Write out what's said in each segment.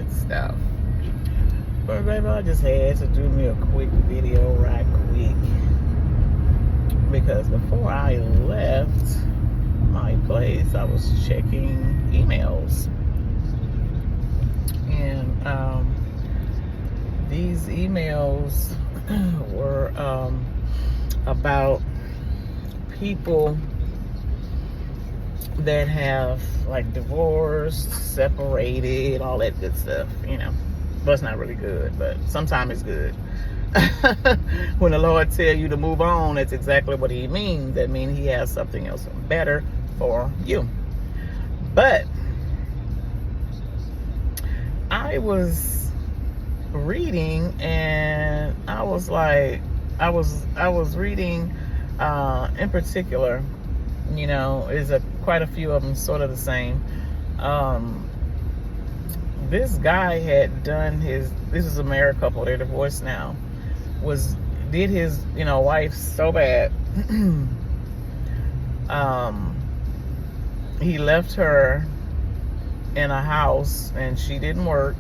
and stuff. But baby, I just had to do me a quick video right quick. Because before I left my place, I was checking emails. And these emails were about people that have like divorced, separated, all that good stuff, But it's not really good, but sometimes it's good. When the Lord tell you to move on, that's exactly what he means. That means he has something else better for you. But I was reading, and I was like, I was reading in particular, is quite a few of them sort of the same. This guy had done this is a married couple, they're divorced now, did his wife so bad. He left her in a house and she didn't work.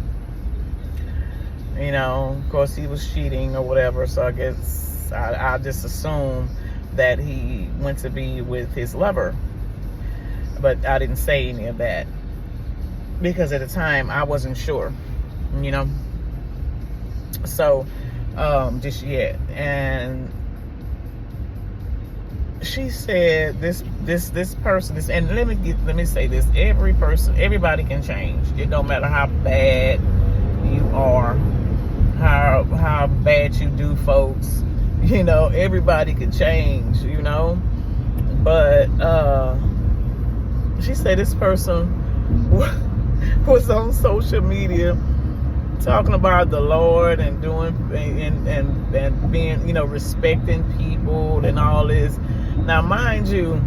Of course he was cheating or whatever, so I guess I just assume that he went to be with his lover. But I didn't say any of that because at the time I wasn't sure, So just yet. And she said this person, and let me say this, everybody can change. It don't matter how bad you are, how bad you do folks, everybody can change, but she said this person was on social media talking about the Lord and doing and being, respecting people and all this. Now, mind you,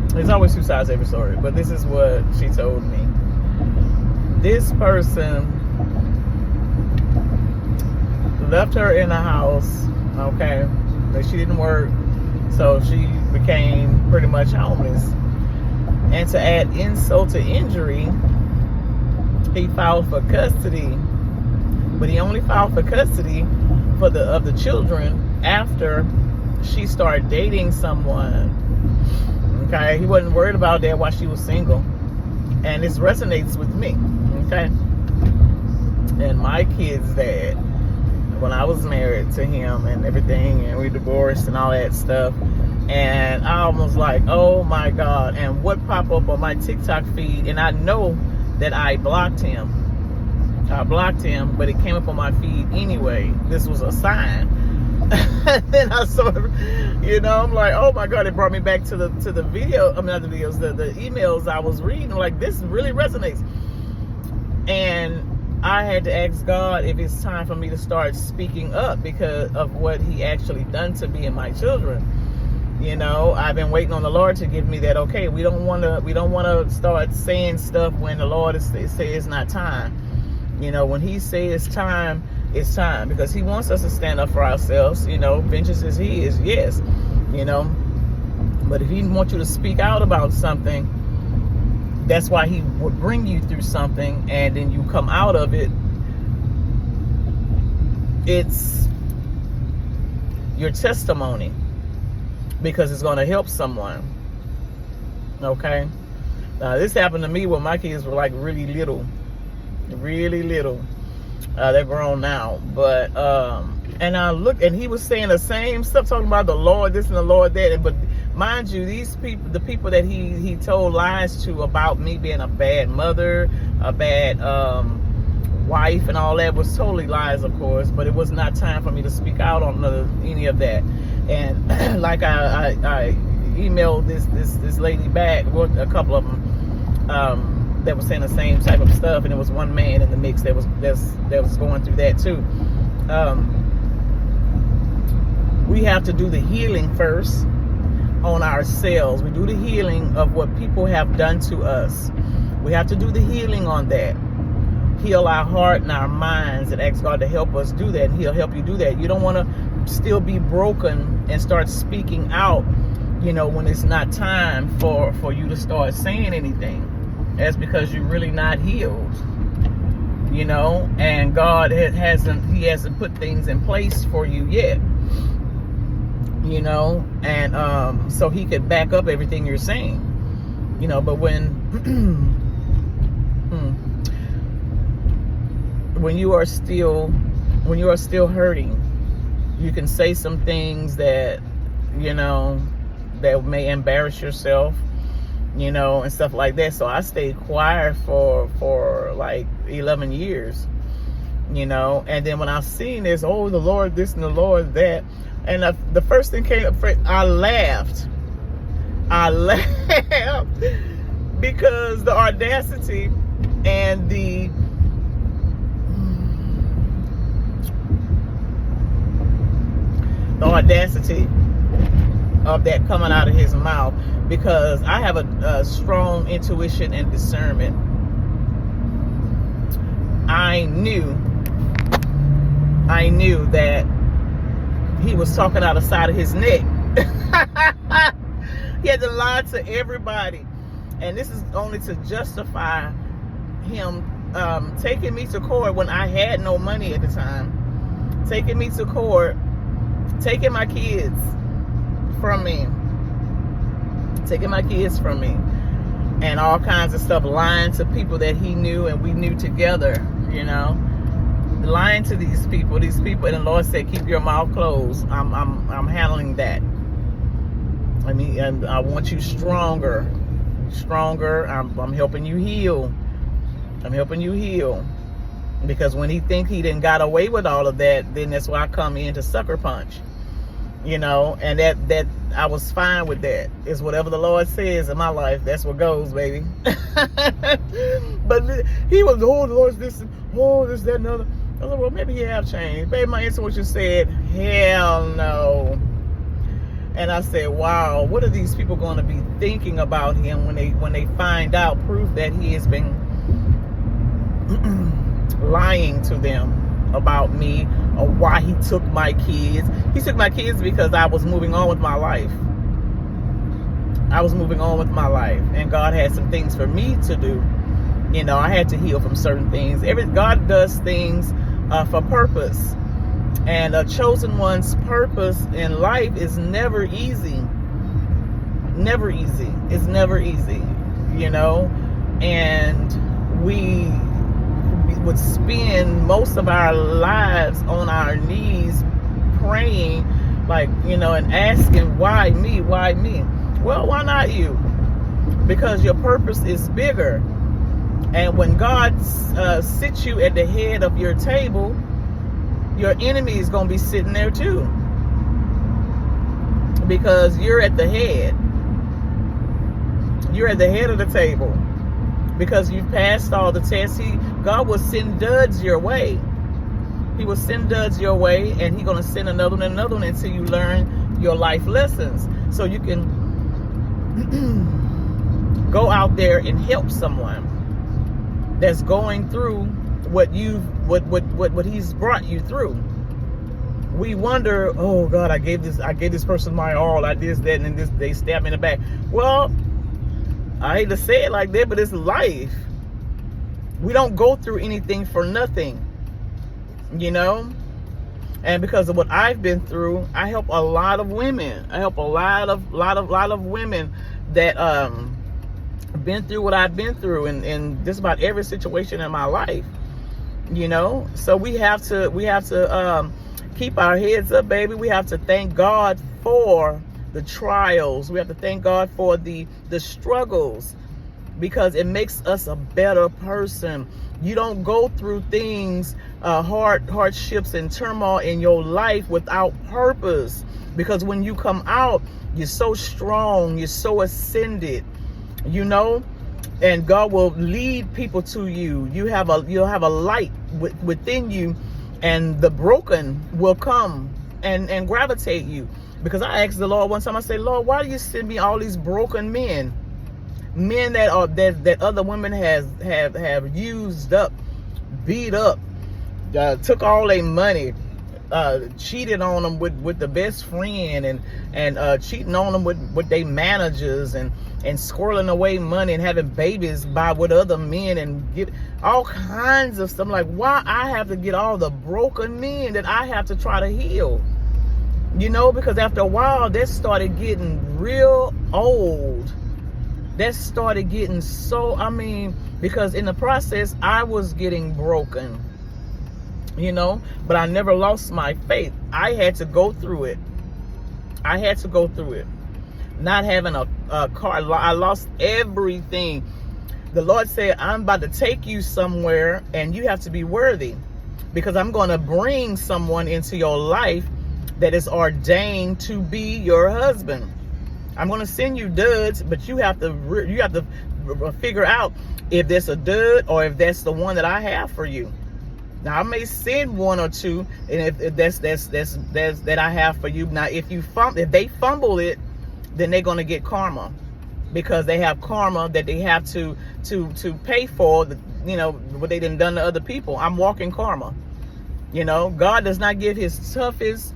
there's always two sides to every story, but this is what she told me. This person left her in a house, okay, that she didn't work, so she became pretty much homeless. And to add insult to injury, he filed for custody, but he only filed for custody of the children after she started dating someone. Okay, he wasn't worried about that while she was single, and this resonates with me. Okay, and my kid's dad, when I was married to him and everything, and we divorced and all that stuff, and I was like, oh my God. And what popped up on my TikTok feed, and I know that I blocked him, but it came up on my feed anyway. This was a sign. Then I sort of, I'm like, oh my God, it brought me back to the video, not the videos, the emails I was reading. Like, this really resonates. And I had to ask God if it's time for me to start speaking up because of what he actually done to me and my children. I've been waiting on the Lord to give me that. Okay, we don't want to start saying stuff when the Lord says it's not time. When he says time, it's time, because he wants us to stand up for ourselves. Vengeance is his, yes. But if he wants you to speak out about something, that's why he would bring you through something, and then you come out of it. It's your testimony, because it's going to help someone. Okay, this happened to me when my kids were like really little. They're grown now, but and I looked, and he was saying the same stuff, talking about the Lord this and the Lord that. But mind you, these people, the people that he told lies to about me being a bad mother, a bad wife, and all that, was totally lies, of course. But it was not time for me to speak out on any of that. And like I emailed this lady back, a couple of them, that was saying the same type of stuff, and it was one man in the mix that was going through that too. We have to do the healing first on ourselves. We do the healing of what people have done to us. We have to do the healing on that. Heal our heart and our minds, and ask God to help us do that, and he'll help you do that. You don't want to still be broken and start speaking out, when it's not time for you to start saying anything. That's because you're really not healed. you know, and God hasn't put things in place for you yet, you know, and so he could back up everything you're saying, you know. But when when you are still hurting, you can say some things that, you know, that may embarrass yourself, you know, and stuff like that. So I stayed quiet for like 11 years, you know. And then when I seen this, oh, the Lord this and the Lord that, and the first thing came up, I laughed because the audacity and the audacity of that coming out of his mouth, because I have a strong intuition and discernment. I knew that he was talking out the side of his neck. He had to lie to everybody, and this is only to justify him taking me to court when I had no money at the time, taking me to court, taking my kids from me, and all kinds of stuff, lying to people that he knew and we knew together, you know, lying to these people, and the Lord said, keep your mouth closed. I'm handling that. I mean, and I want you stronger. I'm helping you heal. Because when he think he didn't got away with all of that, then that's why I come in to sucker punch, you know. And that I was fine with that. It's whatever the Lord says in my life, that's what goes, baby. But he was, oh, the Lord's this, oh, this, that, and other. I was like, well, maybe he have changed. Baby, my intuition said, hell no. And I said, wow, what are these people going to be thinking about him when they find out proof that he has been lying to them about me, or why he took my kids. He took my kids because I was moving on with my life. And God had some things for me to do. You know, I had to heal from certain things. God does things for purpose. And a chosen one's purpose in life is never easy. It's never easy, you know. And we would spend most of our lives on our knees praying, like, you know, and asking, why me? Well, why not you? Because your purpose is bigger. And when God sits you at the head of your table, your enemy is going to be sitting there too, because you're at the head of the table, because you've passed all the tests. God will send duds your way. He will send duds your way, and he's going to send another one until you learn your life lessons, so you can go out there and help someone that's going through what he's brought you through. We wonder, oh God, I gave this person my all, I did that, and then they stabbed me in the back. Well, I hate to say it like that, but it's life. We don't go through anything for nothing, you know. And because of what I've been through, I help a lot of women. I help a lot of women that been through what I've been through, in just about every situation in my life, you know. So we have to keep our heads up, baby. We have to thank God for the trials. We have to thank God for the struggles, because it makes us a better person. You don't go through things, hardships and turmoil in your life without purpose, because when you come out, you're so strong, you're so ascended, you know, and God will lead people to you. You'll have a light within you, and the broken will come and gravitate you. Because I asked the Lord one time, I said, Lord, why do you send me all these broken men that other women have used up, beat up, took all their money, cheated on them with the best friend, and cheating on them with their managers, and and squirreling away money and having babies by with other men and get all kinds of stuff. Like, why I have to get all the broken men that I have to try to heal? You know, because after a while, that started getting real old. That started getting so, I mean, because in the process, I was getting broken, you know, but I never lost my faith. I had to go through it. I had to go through it. Not having a car, I lost everything. The Lord said, I'm about to take you somewhere and you have to be worthy, because I'm going to bring someone into your life that is ordained to be your husband. I'm going to send you duds, but you have to figure out if that's a dud or if that's the one that I have for you. Now I may send one or two, and if that's that I have for you. Now if they fumble it, then they're going to get karma, because they have karma that they have to pay for, you know, what they done to other people. I'm walking karma. You know, God does not give his toughest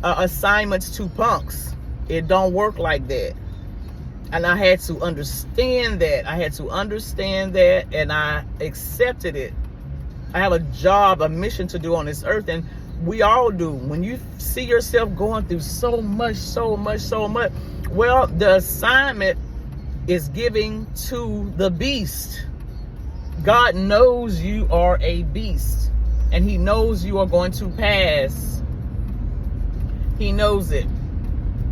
assignments to punks. It don't work like that. And I had to understand that. And I accepted it. I have a job, a mission to do on this earth, and we all do. When you see yourself going through so much, well, the assignment is giving to the beast. God knows you are a beast, and he knows you are going to pass. He knows it.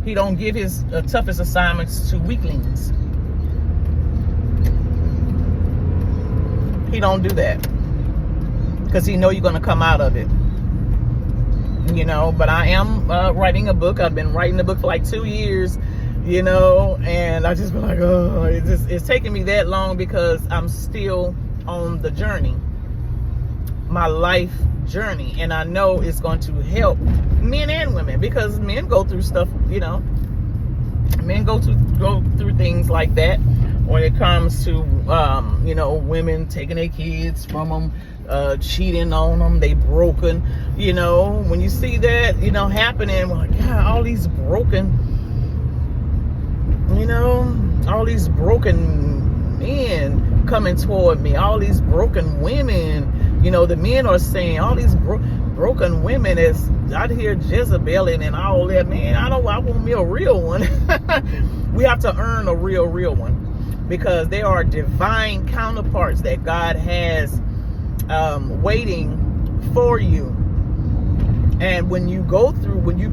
He don't give his toughest assignments to weaklings. He don't do that, because he know you're going to come out of it. You know, but I am writing a book. I've been writing the book for like 2 years, you know, and I just been like, oh, it's taking me that long because I'm still on the journey, my life journey. And I know it's going to help men and women, because men go through stuff, you know, men go through things like that when it comes to, you know, women taking their kids from them, cheating on them, they broken, you know. When you see that, you know, happening, well, God, all these broken, you know, all these broken men coming toward me, all these broken women, you know, the men are saying all these broken women is out here Jezebelling and all that. Man, I want me a real one. We have to earn a real one, because they are divine counterparts that God has waiting for you. And when you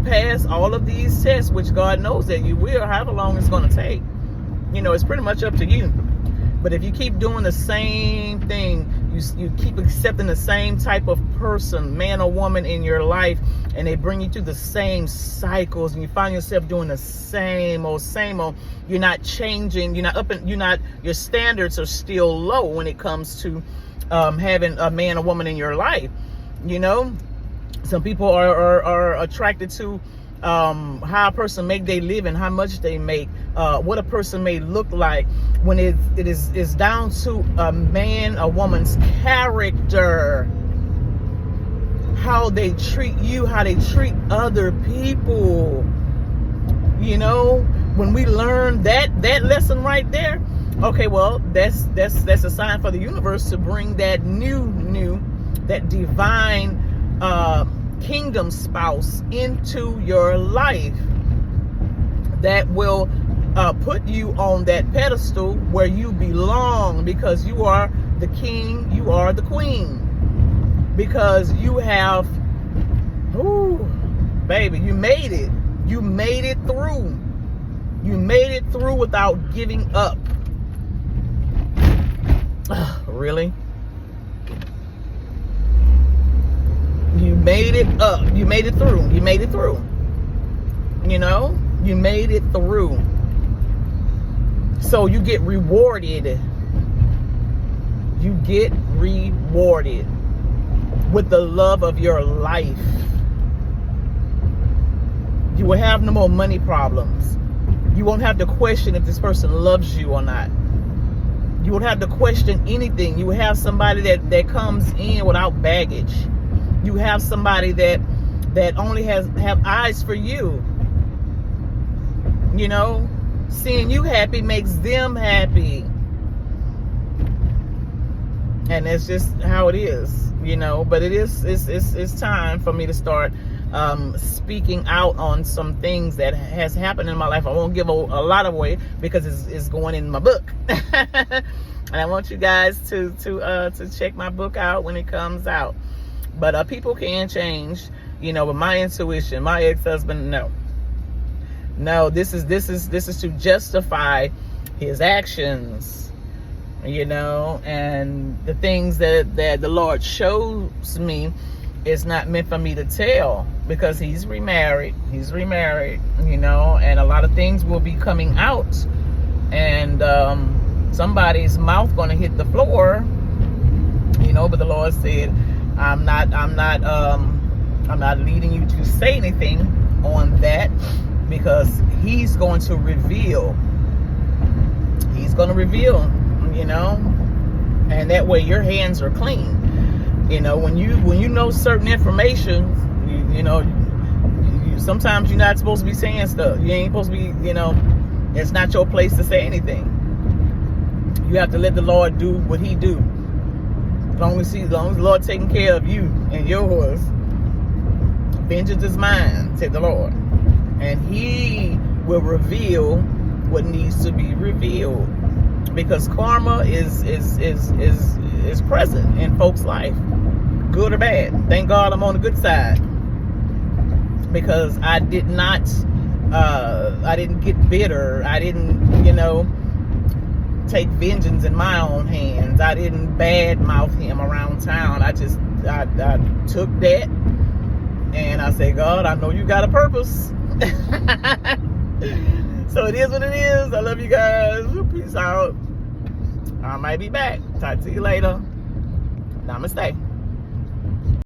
pass all of these tests, which God knows that you will, however long it's going to take, you know, it's pretty much up to you. But if you keep doing the same thing, you keep accepting the same type of person, man or woman in your life, and they bring you through the same cycles, and you find yourself doing the same old, you're not changing, your standards are still low when it comes to having a man or woman in your life. You know, some people are attracted to how a person make their living, how much they make, what a person may look like. When it is down to a man, a woman's character, how they treat you, how they treat other people. You know, when we learn that lesson right there, okay, well, that's a sign for the universe to bring that that divine kingdom spouse into your life that will put you on that pedestal where you belong, because you are the king, you are the queen, because you have, ooh, baby, you made it through without giving up. Really? You made it through. You made it through. You know, you made it through. So you get rewarded. You get rewarded with the love of your life. You will have no more money problems. You won't have to question if this person loves you or not. You won't have to question anything. You will have somebody that comes in without baggage. You have somebody that only have eyes for you. You know, seeing you happy makes them happy. And that's just how it is, you know. But it's time for me to start speaking out on some things that has happened in my life. I won't give a lot away because it's going in my book. And I want you guys to check my book out when it comes out. But people can change, you know. But my intuition, my ex-husband, no, this is to justify his actions, you know. And the things that the Lord shows me is not meant for me to tell, because he's remarried, you know. And a lot of things will be coming out, and somebody's mouth gonna hit the floor, you know. But the Lord said, I'm not leading you to say anything on that, because he's going to reveal, you know. And that way your hands are clean, you know. When you know certain information, you know, sometimes you're not supposed to be saying stuff. You ain't supposed to be, you know. It's not your place to say anything. You have to let the Lord do what he do. As long as the Lord taking care of you and yours, vengeance is mine, said the Lord. And he will reveal what needs to be revealed, because karma is present in folks' life, good or bad. Thank God I'm on the good side, because I didn't get bitter. I didn't, you know, take vengeance in my own hands. I didn't badmouth him around town. I took that and I said, God, I know you got a purpose. So it is what it is. I love you guys. Peace out. I might be back. Talk to you later. Namaste.